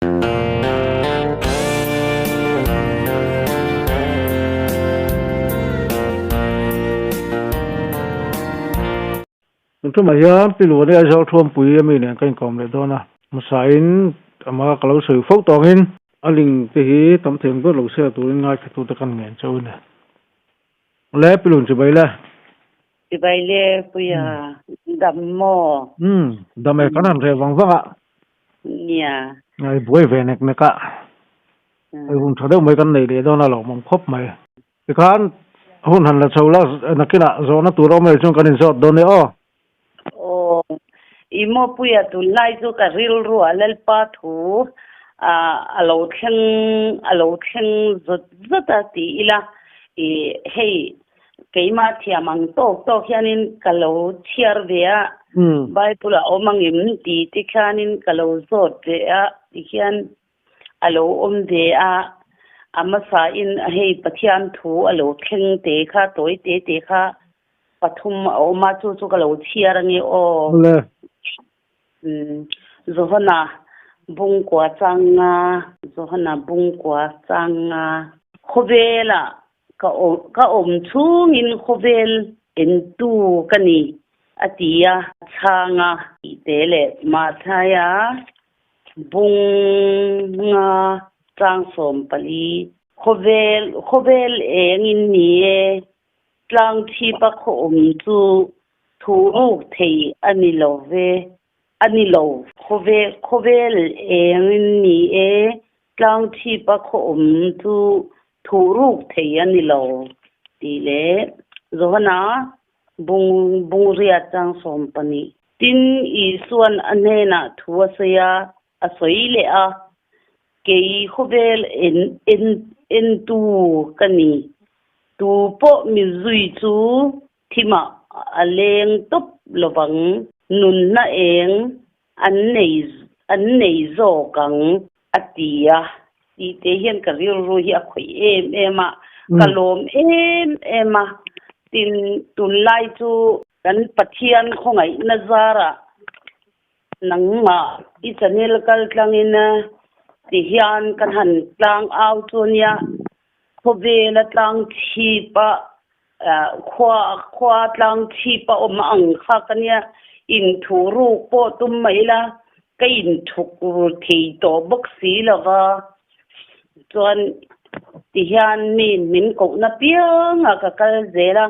ทุกมาเยอะปีหลวงเนี่ยชอบท่วมปุ๋ยมีเนี่ยกันก่อนเลยตัวนะมาใส่มาก็เราสื่อฟกตองหินอลิงที่ทำถึงก็เราเสียตัวง่ายตัวตะกันเงินเจ้าเนี่ยแล้วปีหลวงจะไปแล้วจะไปเลยปุยดำหม้อดำเองก็นั่นเรื่องฟังอ่ะเนี่ยไอ้บุ้ยเวนิกเนี่ยก็ไอ้หุ่นชาดไม่กันเลยเดี๋ยวนั่นเรามองพบไหมอีกครั้งหุ่นหันละชาวละนักกินอ่ะโซนตัวเราไม่ชงกันในสอดโดนเนี่ยอีโมปุยตุไลซูกะริลรัวเลลปาทูอโลเทงจดตีอีละอีเฮเกยมาเทียมังโตแค่นินกะโลเชียร์เดียใบปุละอมังอิมตีที่แค่นินกะโลจดเดียที่แค่นอโลเดียอามาสาอินเฮปะเทียนทูอโลเทงเตค่ะตัวเตค่ะปฐุมเอามาจู่กะโลเชียร์งี้Zohana bungkwa changa Zohana bungkwa changa khobela ka chung in khobel entu kani atia changa itele mathaya bunga changsom pali khobel engin nie tlang thi pa chu thuruk thei ani lo khovel engin ni tlang thi pa chu thuruk thei ani lo tile zohana bung ria chang som pani tin I suan anena thuasaya asoile a kei khovel en tu kani tu po mi zui chu thima aleng top lobang nun na eng an nei zo kang atia ti te hian ka ril ru hi a khoi ema kalom ema tin tun lai chu kan pathian khongai nazara nangma I chanel kal tlangina ti hian kan han tlang au chunia khobela tlang thi pa khwa tlang thi pa ang kha kania in thuru po tum maila ka in thuku thei to boxi lawa chuan ti hian min ko na pianga ka kal zela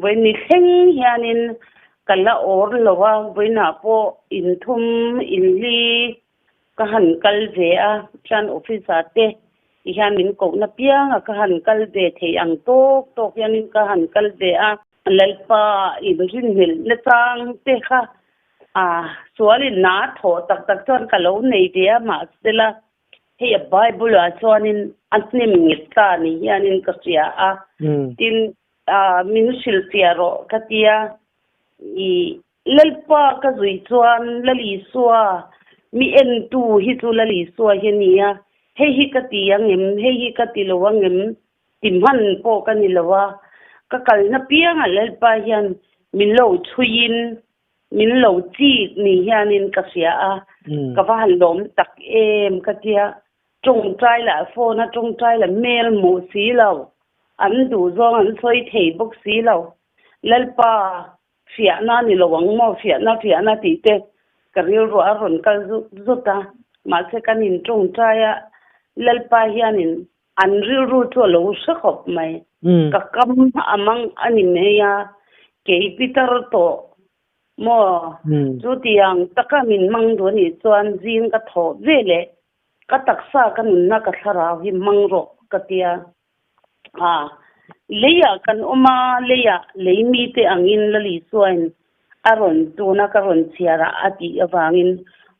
when ni theng hianin kala or lawa buina po in thum in li ka han kal ve a chan officer te ihan min ko na pianga ka han kal ve thei ang tok hianin ka han kal ve a lalpa ibrin hil na tang te kha suali na tho tak chon kalo nei dia ma stela he bible a chonin asnim ngita ni hianin ka sia a tin minusil tiaro katia I lalpa ka zui chuan lali suwa mi en tu hi chu lali suwa hiania hi ka tiang em hi ka tilowang em timhan po kanilawa ka kalna pianga lalpa hian min lo thuin min lo chi ni hianin ka sia a ka va lom tak em ka tia chung trai la phone chung trai la mail mu si lo an du zong an soi thei bok si lo lalpa fia na ni lo wang mo fia na ti te ka ril ro aron kal zuta ma se kanin chung trai a lalpa hianin an ril ru to lo sakhop mai ka kam amang ani meya ke pitar to mo chu tiang taka min mang do ni chuan jing ka tho vele ka taksa kan na ka thara hi mangro ka tia leya kan oma leya leimi te angin lali suan aron tuna ka ron chiara ati awangin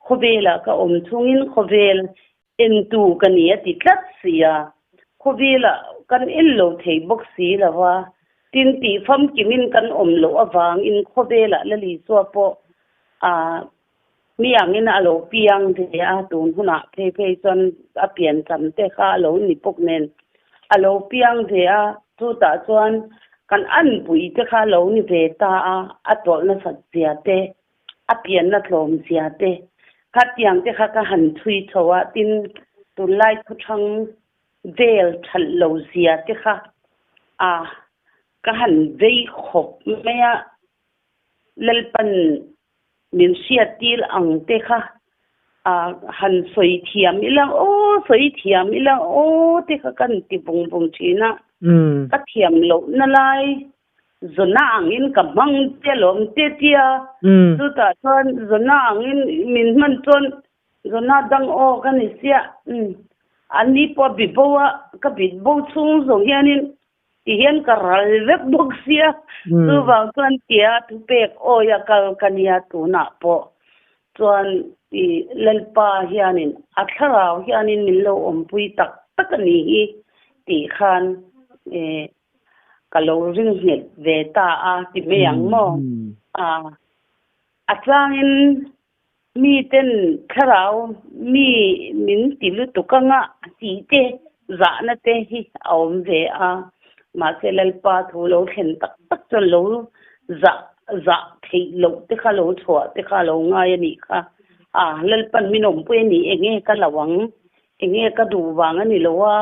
khobela ka chungin khovel entu kania ti tlat sia khobela kan illo thei boxi lawa tin ti fam kimin kan lo awang in khobela lali suapo miangin alo piang de a tun huna phe chon a pian cham te kha lo ni pok nen alo piang de a tu ta chuan kan an pui te kha lo ni ve ta a tol na sat sia te a pian na thlom sia te คัดอย่างที่ข้าก็หันทุยเถอะว่าตินตุไลทุทังเดลทันโลเซียที่ข้าก็หันได้ขบไม่อะเล่นเป็นมินเสียตีลอังที่ข้าหันสวยเทียมอีหลังโอ้สวยเทียมอีหลังโอ้ที่ข้ากันติบงบงชีนะก็เทียมโลนั่นเลยzona angin kamang te lom te tia tu ta thon zona angin min man ton zona dang o kan isia ani po bibowa ka bibo chung zo hianin ti hian karal vek bok sia tu wang ton tia tu pek o ya kal kania tu na po chuan ti lalpa hianin atharau hianin min lo ompui tak tak ani hi ti khan kalau ring het ve ta ti me yang mo atangin mi ten kharau mi min ti lu tukanga ti te za na te hi aum ve ma se lal pa thu lo khen tak tak chon lo za thei lo te kha lo chwa te kha lo nga ya ni kha lal pan mi nom pu ni enge ka lawang enge ka du wang ani lo wa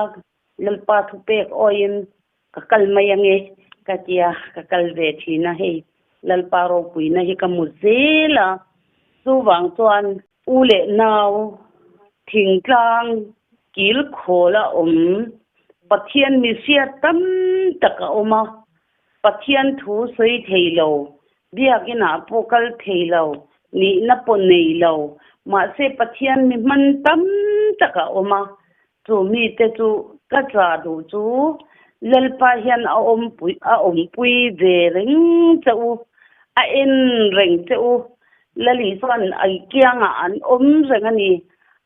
lal pa thu pek oin kakal mayange katia kakal ve thina he lalparo puina hi kamuzela suwang chuan ule naw thingtlang kil khola pathian mi sia tam taka oma pathian thu soi theilo biakina pokal theilo ni na poneilo ma se pathian mi man tam taka oma chu mi te chu ka tra du chu lalpa hian a om pui ve ring chau a en reng chau lali son ai kianga an reng ani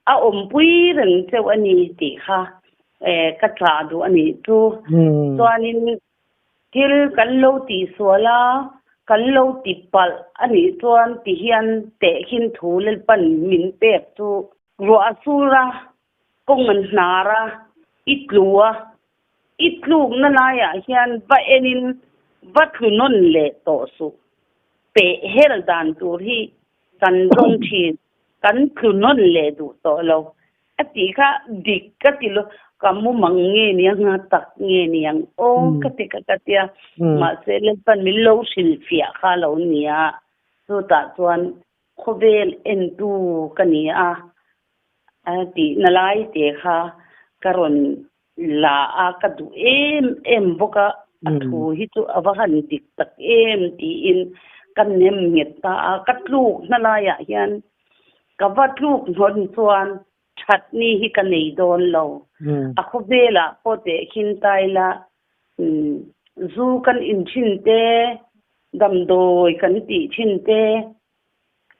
a pui reng chau ani ti kha ka tra du ani tu chuanin thil kan lo ti suala kan lo ti pal ani chuan ti hian te hin thu lalpan min pek chu ro asura kongan nara itlua itluk na laya hian ba enin ba thunon le to su pe hel dan tur hi kan rong thin kan thunon le du to lo ati kha dik ka ti lo kamu mangi ni nga tak nge ni ang o ka ti ka tia ma se le pan mi lo sil fia kha lo nia so ta chuan khovel en tu kania ati nalai te kha karon la ka du em boka athu hi chu awahan dik tak ti in kan nem nget ta katluk na la ya hian ka watluk hon chuan thatni hi kan nei don lo a khobela pote khin taila zu kan in thin te damdoi kan ti thin te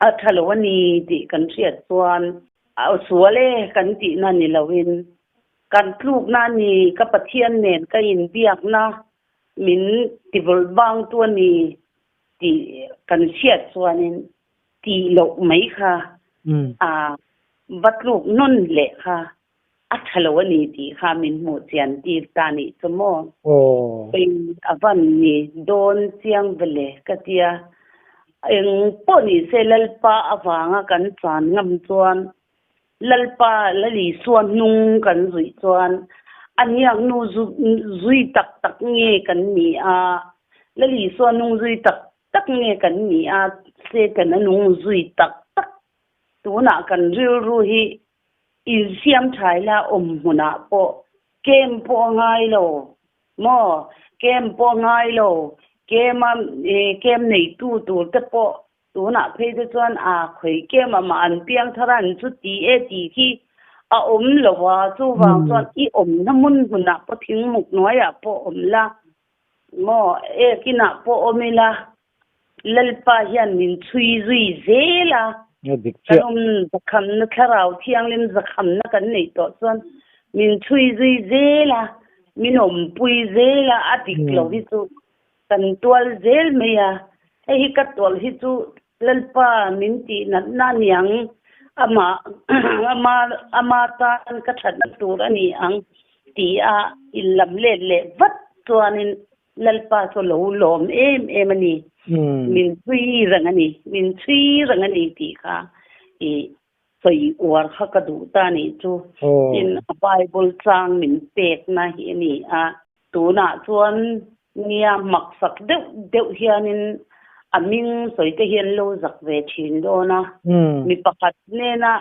a thalawani ti kan riat chuan a suale kan ti na ni lawin kan pluk na ni ka pathian nen ka in biak na min tibol bang tu ni ti kan siat chuanin ti lo mai kha batluk non le kha a thalawani ti kha min mu chian ti ta ni chomo pen avan ni don chiang vele katia eng poni selal pa awanga kan chan ngam chuan lalpa lali suan nung kan zui chuan aniak nu zui tak tak nge kan ni lali suan nung zui tak tak nge kan ni se kan nung zui tak tak tuna kan ril ru hi in siam thaila huna po kem po ngai lo mo kem po ngai lo kem nei tu te po tuna phei de chuan khoi kem ma an piang tharan chu ti khi a lo wa chu wang chuan i namun huna po thing muk noya po la mo kina po omila lalpa hian min chui zui zela kanum zakham na kharau thianglin zakham na kan nei to chuan min chui zui zela minom pui zela adik lo hi chu kan tual zel meya hi ka tol hi chu lalpa min ti na niang ama ta an ka that tur ani ang ti ilam le vat chuanin lalpa so lo lom em ani min chui rangani ti kha soi war kha ka du ta ni chu in Bible chang min pek na hi ni a tu na chuan nia mak sak deuh hianin aming soi te hian lo zak ve thin do na mi pakhat ne na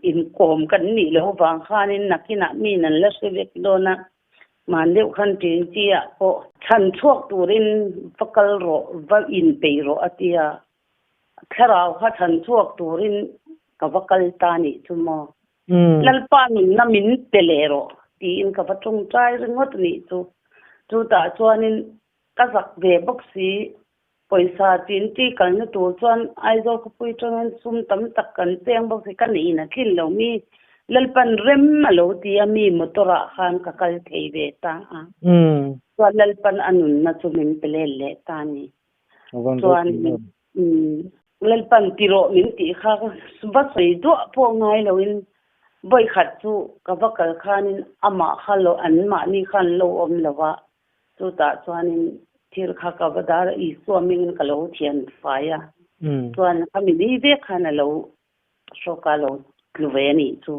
in kom kan ni lo wang khanin nakina mi nan la sevek do na man deuh khan tin chia ko than chuak turin pakal ro va in pe ro atia kharau kha than chuak turin ka vakal ta ni chumo lalpa min na min pelero ti in ka vatung trai ringot ni chu ta chuanin ka zak ve boxi poisa tin ti kan na tu chuan aizo ko pui changan sum tam tak kan teng boxi kan ni na thin lo mi lalpan rem alo ti ami motora khan ka kal thei ve ta a chuan lalpan anun na chu min pelele ta ni chuan lalpan tiro min ti kha ba sei do po ngai lo in boi khat chu ka vakal khanin ama khalo an ma ni khan lo om lawa chu ta chuanin thir kha ka badar I swimming ka lo thian faya chuan kami ni ve khana lo so ka lo luwe ni chu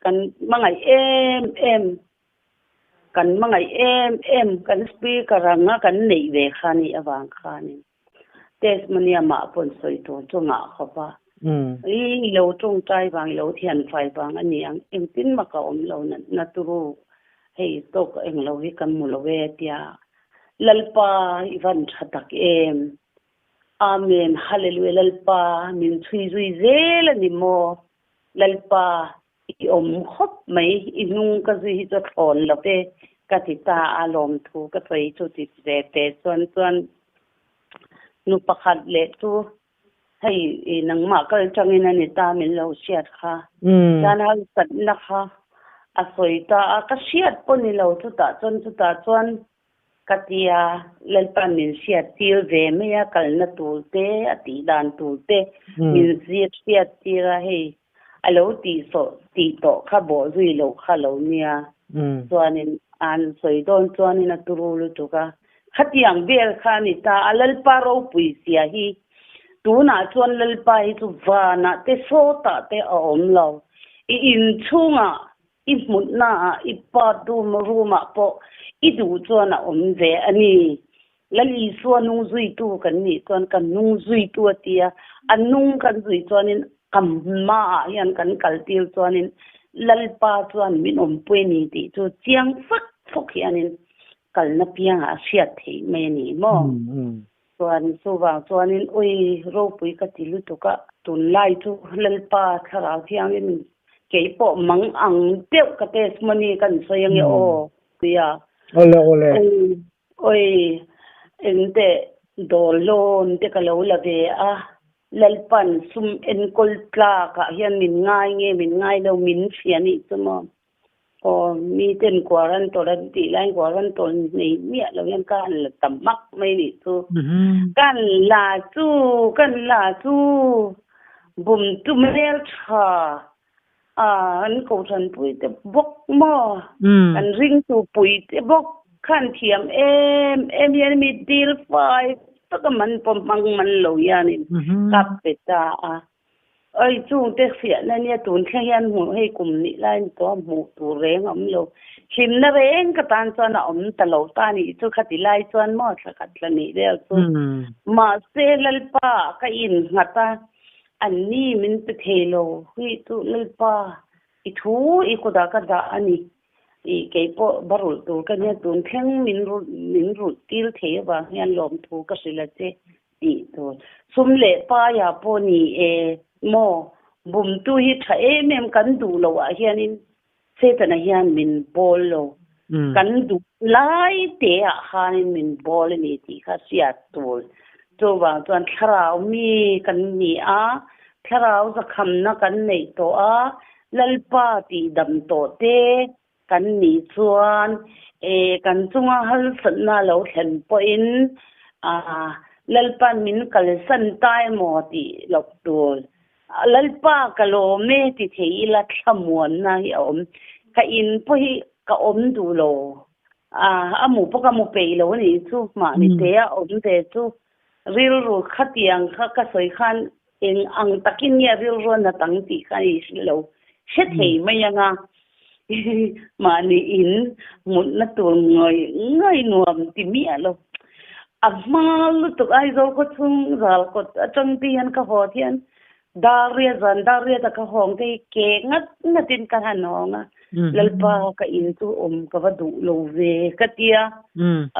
kan mangai em kan speaker anga kan nei ve khani awang khani tesmania ma pon soi to chunga khopa I lo tung trai bang lo thian fai bang ani ang em tin ma ka om lo na turu hei to ka eng lo hi kan mu lo ve tia lalpa ivan thatak em amen hallelujah lalpa min thui zui zel ani mo lalpa I om khop mai inung ka zui hi thon lo te ka ti ta alom thu ka thoi chu ti ve te chuan nu pakhat le tu hei nang ma kal changin ani ta min lo siat kha dan hal sat na kha a soi ta ka siat poni lo chu ta chuan katia lalpan min siat til ve me ya kal na tulte ati dan tulte min siat tira hei alo ti to kha bo zui lo kha lo nia chuanin an soi don chuanin aturulu tuka khatiang bel khani ta alalpa ro pui sia hi tuna chuan lalpa hi chu wana te so ta te om lo I in chunga I mutna I pa du ruma po I du chuan om ve ani lali suanu zui tu kan ni chuan kan nung zui tu atia anung kan zui chuanin kamma yan kan kaltil chuanin lalpa chuan min om pui ni ti chu chiang fak phok hianin kalna pianga siat thei me ni mo chuan suwa chuanin oi ro pui ka tilu tuka tun lai chu lalpa thara thiangin keipo mang ang teu ka tesmani kan soyang o tia ole oi ente dolon te ka lo la ve a lalpan sum en kol tla ka hian min ngai lo min fiani chumo o mi ten kwaran toran ti lai kwaran ton nei mia lo yan kan la tamak mai ni chu kan la chu bum tu mel tha an ko than pui te bok mo kan ring tu pui te bok khan thiam em yan mi dil fai ta man pom mang man lo yanin kap peta a ơi chung te fiat na nia tun thlian mu hei kum ni lai to mu tu reng am lo him na reng ka tan chuan a om ta lo ta ni chu khati lai chuan mo thla khat la ni del chu ma se lalpa ka in ngata an ni min te thelo hui tu lalpa I thu I ko da ka da ani I ke po barul tu ka nia tun thleng min ru til the ba hian lom thu ka sila che I tu sum le pa ya po ni mo bum tu hi tha em kan du lo a hianin se tana hian min bol lo kan du lai te a hanin min bol ni ti kha sia tul to wa chuan tharau mi kan ni a tharau za kham na kan nei to a lalpa ti dam to te kan ni chuan kan chunga hal san na lo thlen po in lalpa min kal san tai mo ti lok tul lalpa kalo me ti thei la thamuan na hi om ka in po hi ka om du lo amu po ka mu pe lo ni chu ma ni te a om te chu ril ru khatiang kha ka soi khan in ang takin nia bil ron na tang ti kai lo se thei mai anga mani in mun na tur ngoi nuam ti mi alo amal tu ai zo ko chung zal ko atang ti han ka ho thian daria ta ka hong te ke ngat tin ka hanonga lalpa ka in tu ka vadu lo ve ka tia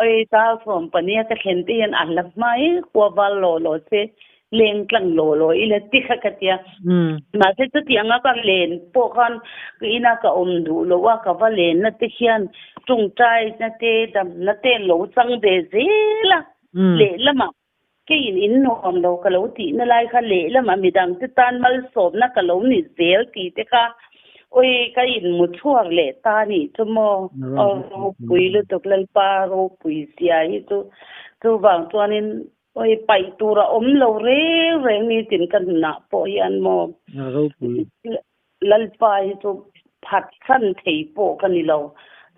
ai ta som pania ka khente yan alap mai ko val lo se leng tlang lo ila ti kha ka tia na se tu ti anga ka len po khan ina ka du lo wa ka va len na te hian tung trai na te dam na te lo chang de zela le lama ke in nom lo ka lo ti na lai kha le lama midang te tan mal som na ka lo ni zel ti te ka oi ka in mu chuak le ta ni chumo ro pui lu tok lal pa ro pui sia hi tu bang chuanin oi pai tu ra om lo re ni tin kan na po yan mo ro pui lal pa hi tu phat san thei po kan ni lo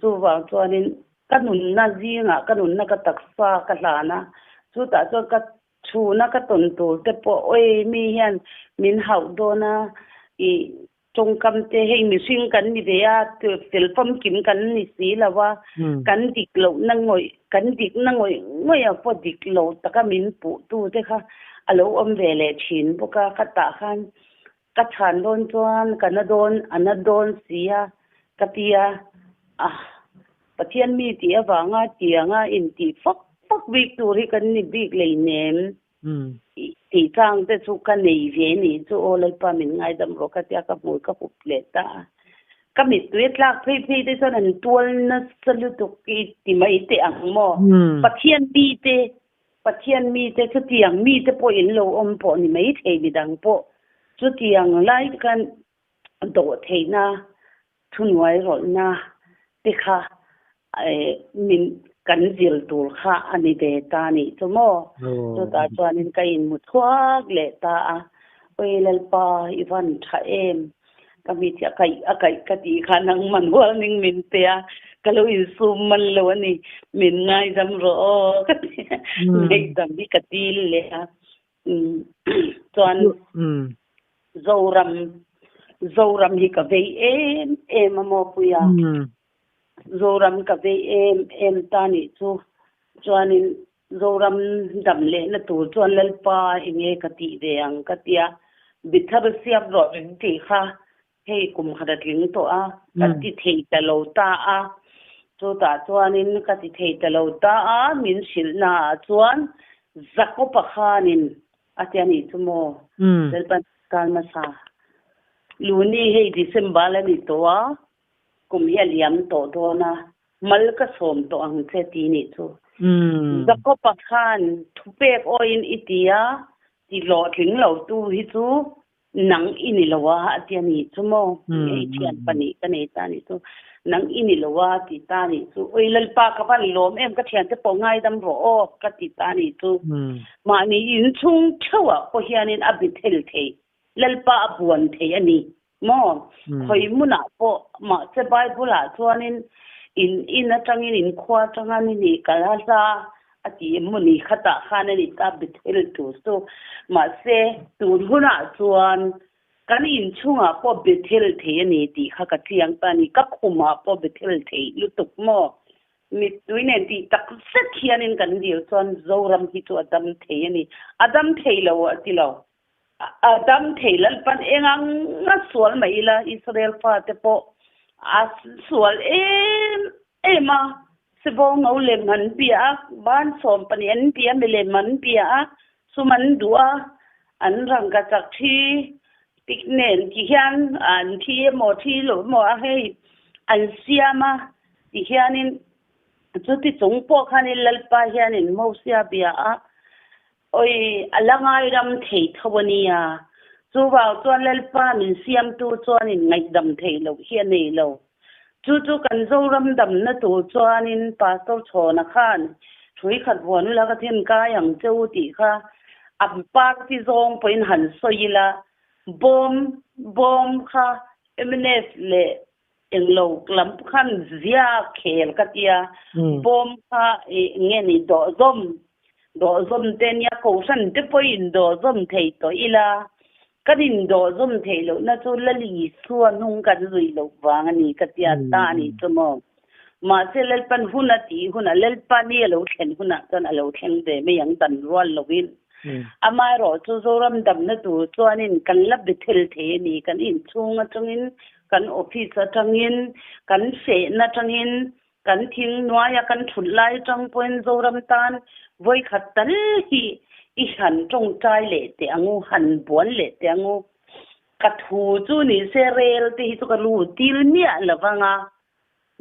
tu bang chuanin kanun na zinga kanun na ka taksa ka lana chu ta chu ka chu na ka ton tu te po oi mi hian min hau do na i trong kam te hei mi sing kan ni ve a tu tel pam kim kan ni si lawa kan dik lo na ngoi a po dik lo ta ka min pu tu te kha alo om ve le chin bu ka ta khan ka chan don chuan kana don anadon sia ka tia pathian mi ti awanga tianga in ti fak big tu ri kan ni big le nem ti chang te chu kan nei ve ni chu olai pa min ngai dam ro ka tia ka mu ka pu pleta ka mi tuet lak phei te son an tual na salu tu ki ti mai te ang mo pathian mi te chu tiang mi te po in lo om po ni mai thei mi dang po chu tiang lai kan do thei na thunwai ro na te kha min kan zil tur kha ani de ta ni chumo chu ta chuanin ka in mu thuak le ta a oi lal pa ivan tha em ka mi tia kai ka ti kha nang man wal ning min te a ka lo in sum man lo ani min ngai dam ro ka ngai dam bi ka ti le a chuan zoram hi ka ve em mo puya zoram ka ve em ta ni chu chuanin zoram dam le na tu chuan lalpa inge ka ti ve ang ka tia bithar siap ro in ti kha hei kum khadat ling to a ka ti thei ta lo ta a chu ta chuanin ka ti thei ta lo ta a min sil na chuan zakko pakhanin atiani chumo lalpa kalma sa luni hei December la ni to a kum hi liam to do na mal ka som to ang che ti ni chu zakko pakhan thupek oin itia ti lo thling lo tu hi chu nang ini lawa atiani chumo ei thian pani kane ta ni chu nang ini lawa ti ta ni chu oi lalpa ka ban lom em ka thian te po ngai dam ro o ka ti ta ni chu ma ni in chung thawa ko hianin abithel thei lalpa abuan thei ani mo khoi muna po ma se bible a chuanin in atangin in khwa tangani ni kalasa ati muni khata khana ni ta bithel tu so ma se tur huna chuan kan in chunga po bithel the ani ti kha ka thiang ta ni ka khuma po bithel the lutuk mo mi tuine ti tak set hianin kan dio chuan zoram hi chu adam the ani adam theilo ati lo adam theilal pan engang na sual mai la Israel pa te po as sual ema sebo ngau lem han pia ban som pani an pia mele man pia suman dua an ranga chak thi piknen ki hian an thi mo thi lo mo a hei an siama ti hianin chuti chung po khanin lalpa hianin mo sia pia a oi alangai ram thei thawania chuwa chuan lalpa min siam tu chuan in ngai dam thei lo hian nei lo chu kan zoram dam na tu chuan in pastor chona khan thui khat bon la ka then ka yang cheu ti kha am par ti zong poin han soila bom kha MNF le englo klam khan zia khel ka tia bom kha nge ni do zom ten ya ko san te poin do zom thei to ila cái đình đó zoom thấy lo na cho là lý xua nung cái rồi lo vàng này cái tia ta này cho mà sẽ lên pan hun à lên pan này lo khen hun à cho lo khen để mấy yang tận ruột lo win ama ro cho zoram dam na tu cho anin kan lab de thel the ni kan in chunga chungin kan office atangin kan se na changin kan thing noya kan thulai chang point zoram tan voi khatal hi i han trong trai le te angu han bon le te angu ka thu chu ni serel te hi chu ka lu til mia lawanga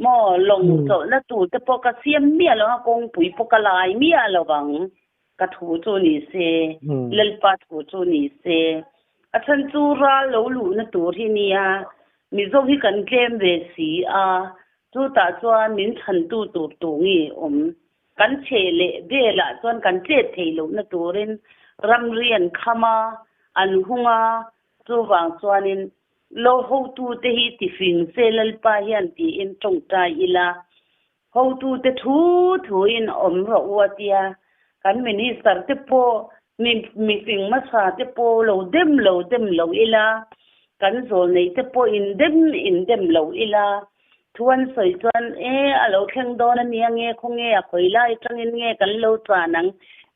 mo long zo na tu te po ka siam mia lo kong pui po ka lai mia lawang ka thu chu ni se lelpa thu chu ni se a chan chu ra lo lu na tur hi nia mi zo hi kan tlem ve si a chu ta chuan min chan tu tur tu ngi kan che le ve la chuan kan che thei lo na turin ram rian khama an hunga chu wang chuanin lo ho tu te hi ti fing se lelpa hian ti in tong ta ila ho tu te thu in ro wa tia kan minister te po mi fing ma sa te po lo dem lo ila kan zol nei te po in dem lo ila thuan soi chuan alo kheng don ani nge khonge a khoi lai tangin nge kan lo cha nang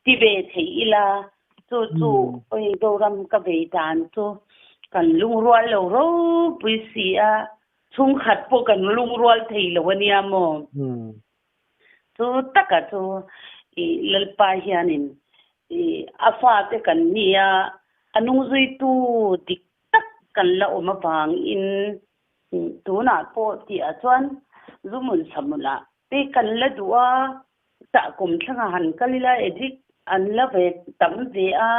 ti ve thei ila chu oi do ram ka ve dan chu kan lung rual lo ro pui si a chung khat po kan lung rual thei lo ania mo chu taka chu lalpa hianin afa te kan nia anung zui tu dik tak kan la oma bang in tu na po ti a chuan zumun samula pe kan la duwa ta kum thanga han kalila edik an la ve tam ve a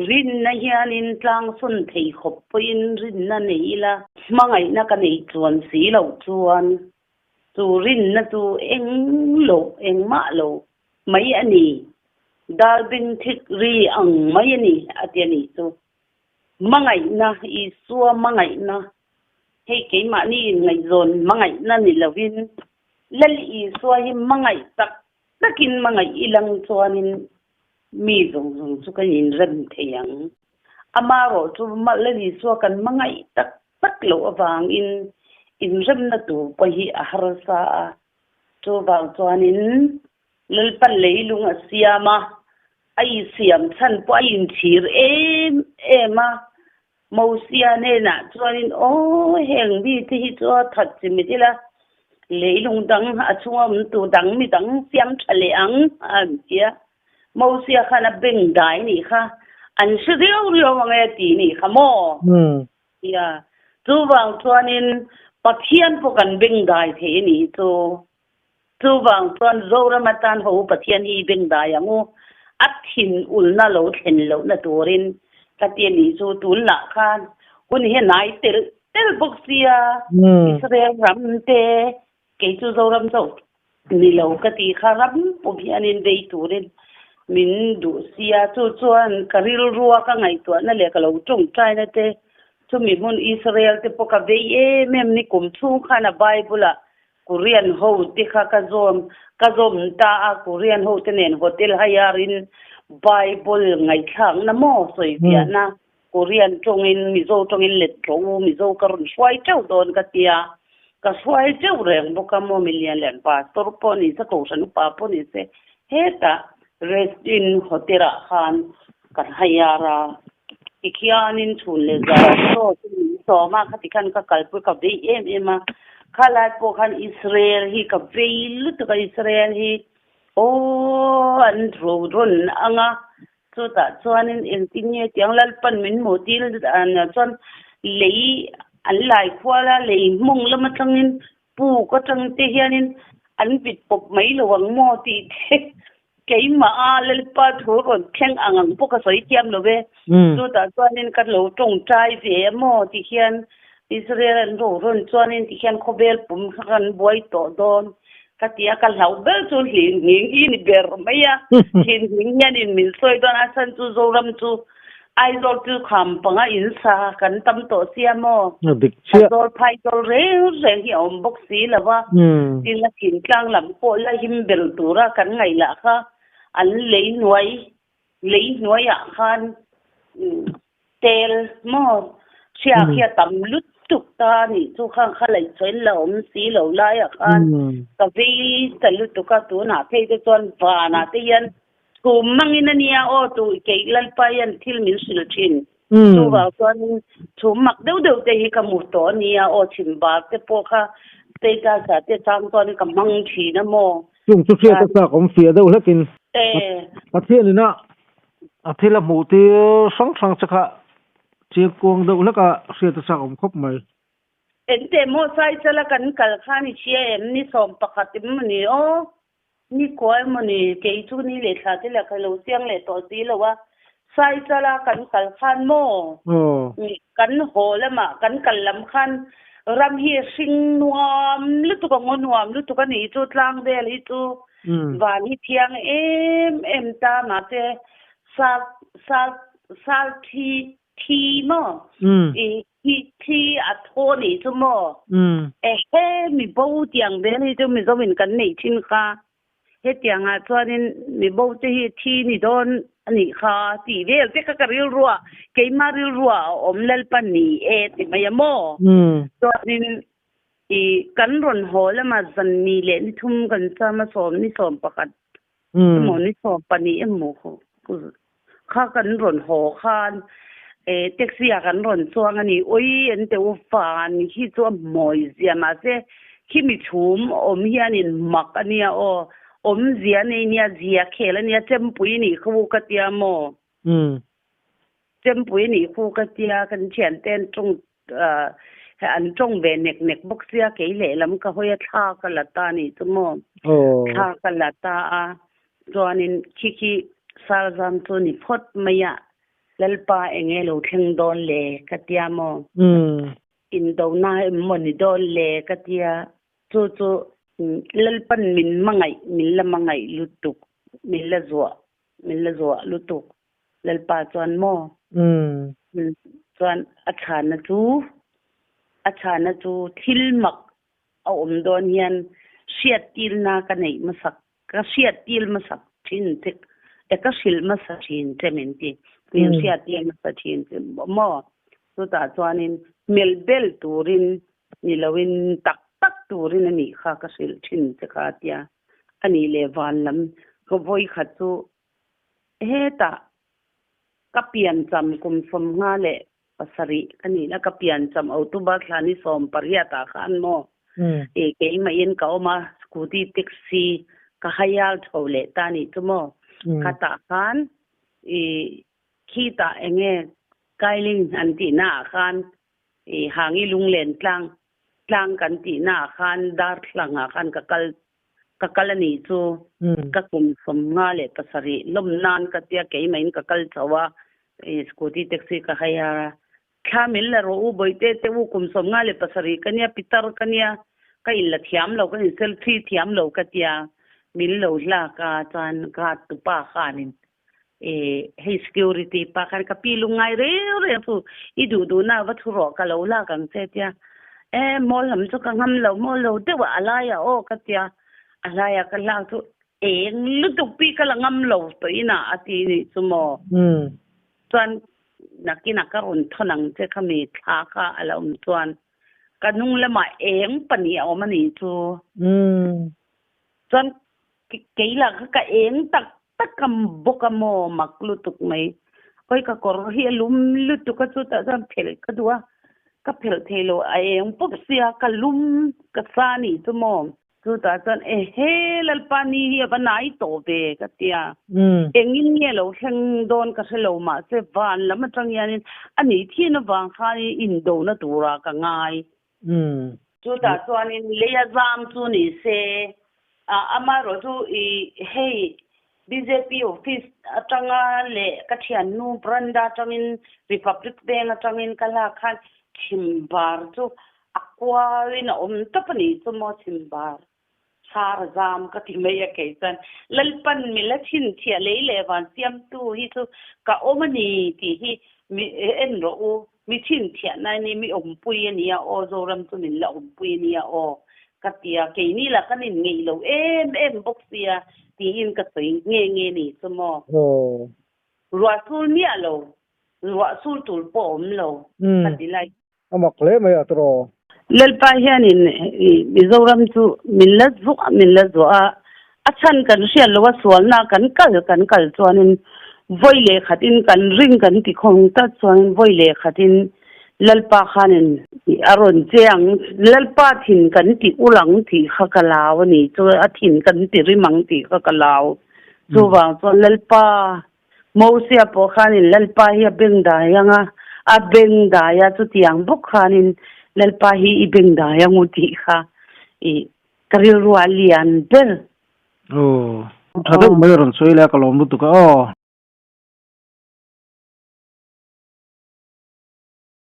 rin na hianin tlang sun thei khop poin rin na nei la mangai na ka nei chuan si lo chuan chu rin na tu eng ma lo mai ani dal bin thik ri ang mai ani atiani chu mangai na I suwa mangai na hei ke ma ni ngai zon mangai na ni lovin lal I suwa hi mangai takin mangai ilang chuanin mi zong chu kan in ran theyang amaro chu ma lali suwa kan mangai tak lo awang in ram na tu pa hi a harsa chu wang chuanin lalpan leilung a siama ai siam chan po ai in thir ema mausia ne na chuanin heng bi ti hi chu that chimi tila leilung dang achungam tu dang mi dang siam thale ang an tia mausia khana beng dai ni kha an shriu wange ti ni khamo ya chu wang chuanin pathian po kan beng dai the ni chu wang chuan zoramatan ho pathian hi beng dai angu athin ulna lo thlen lo na turin katian ni chu tul la khan hun he nai tel boxia Israel ramte ke chu zoram zo ni lo kati kharam po bianin dei turin min du sia chu chuan karil ruwa ka ngai to na le ka lo tung trai na te chu mi mun Israel te po ka ve mem ni kum chu khana bible Korean ho ti kha ka zom ta a Korean ho te nen hotel hayarin bible ngai thang na mo soi bia na Korean tongin mizo tongin let ro mizo karun swai chau don ka tia ka swai chau reng boka mo million len pastor po ni sa ko san pa po ni se heta rest in hotera khan kan hayara ikianin chun le za so ma khati kan ka kalpu ka be ema khala po khan Israel hi ka veil to ka Israel hi an ron anga so ta chuanin entinge tianglal pan min motil an chon lei an lai khwala lei mong lama changin pu ko chang te hianin an bit pop mai lowang mo ti cái mà lên ba thua còn khen ăn bốc cái sấy tiêm rồi về, rồi ta cho nên cái lẩu trồng trái về mà thì khen Israel rồi cho nên thì khen có bel bùm khăn bôi tổ đòn, cái tia cái lẩu bel cho liền những cái bèr mấy à, hiện những nhà nên mình soi đòn asan chú dâu ram chú, ai rồi chú khám bằng à insa cái tâm tổ xiêm mà, rồi phải rồi rẻ hiểu bốc xí là va, thì là kiến trang làm bộ là him bel tu ra cái ngày lạ ha. An lấy nuôi à khan tel mo sia khia tam lut tuk ta ni chu khang khalai chen lo si lo lai a khan ka vi ta lut tuk ka tu na the te chon va na te yan ku mangin ania o tu ke lal pa yan thil min sil chin chu wa chon chu mak deu deu te hi ka mu to nia o chim ba te po kha te ka sa te chang to ni ka mang thi na mo chung chu khia ta kom fia deu lakin pathian ni na athila mu ti sang sang chakha che kong deu laka khia ta sa kom khop mai ente mo sai chala kan kal khani chia em ni som pakhatim ni o ni koi mo ni ke chu ni le tha te la khalo siang le to ti lo wa sai chala kan kal khan mo ni kan ho lama kan kal lam khan ram hi sing nuam lu tu ko nuam lu tu ka ni chu tlang de li tu wa ni thiang em ta ma te sa thi mo thi a tho ni chu mo he mi bo tiang de ni chu mi zo min kan nei thin kha he tiang a chuanin mi bo te hi thi ni don ani kha ti vel te ka ril ruwa ke ma ril ruwa om lal pan ni e ti ma mo chuanin kan ron ho la ma zan ni le ni thum kan sa ma som pakat mo ni som pani em mo kha kan ron ho khan taxi a kan ron chuang ani oi en te u fan hi chu moi zia ma se khi mi thum om hian in mak ania o om zia nei nia zia khela nia tempui ni khu ka tia mo tempui ni khu ka tia kan chen ten chung an chung ve nek bok sia ke le lam ka hoya tha ka la ta ni chu mo tha ka la ta a chuanin khi sal zam chu ni phot maya lalpa enge lo theng don le katia mo in do na mo ni don le katia chu lalpan min la mangai lutuk min la zo lutuk lalpa chuan mo chuan achana chu thil mak a om don hian siat til na ka nei masak ka siat til masak thin tek eka sil masak thin tementi min sia tiang sa thin mo so ta chuanin melbel turin ni lawin tak turin ani kha ka sil thin te kha tia ani le van lam ko voi kha chu he ta kapian cham kum som nga le pasari ani la kapian cham autoba thlani som paria ta khan mo ke ma in ka oma scooty taxi ka hayal thole ta ni chumo kata khan kita enge kailing anti na khan hangi lunglen tlang kan ti na khan dar thlanga khan kakal ani chu ka kum som nga le pasari lom nan ka tia ke main kakal chawa scooty taxi ka haya khamil la ro u boite te u kum som nga le pasari kania pitar kania ka illa thiam lo ka selfie thiam lo ka tia mil lo la ka chan ka tu pa khanin hey security pa kan ka pilungai re fu idu na wa thuro ka lo la kan se tia mol ham chu ka ngam lo mol lo te wa alaya o ka tia alaya ka la chu eng lu tu pi ka la ngam lo to ina ati ni chu mo chuan nakina ka ron thonang che khami tha ka ala chuan kanung lama eng pani o mani chu chuan keila ka eng tak kam bokamo maklu tuk mai koi ka kor hi lum lu tu ka chu ta jam phel ka duwa ka phel thelo aeng pop sia ka lum ka sani chu mo chu ta chan he lal pani hi banai to be ka tia engin nge lo heng don ka selo ma se van lam tang yanin ani thina wang khani in do na tura ka ngai chu ta chuanin leya zam chu ni se amaro chu hey BJP office atanga le kathian nu branda tangin Republic Bank atangin kala khan thimbar chu akwalin tapani chu mo thimbar sar jam ka timaya ke san lalpan mila thin thia le wan siam tu hi chu ka omani ti hi mi en ro u mi thin thia na ni mi pui ani a o zoram chu min la pui ni a o katia ke ni la kanin ngei lo em boxia tin ka sei nge ni sumo ruatul ni alo ruwa sul tul po lo adilai amak le mai atro lalpa hianin mizoram chu millat zu a achan kan rial lo sual na kan kal chuanin voile khatin kan ring kan ti khong ta chuan voile khatin lalpa khanin aron cheang lalpa thin kan ti ulang thi khakalaw ni chu a thin kan ti rimang ti khakalaw chuwa chuan lalpa mosia po khanin lalpa hi bengda yanga a bengda ya chu tiang buk khanin lalpa hi ibengda yang uti kha karil rualian bel thada mai ron soila kalom tu ka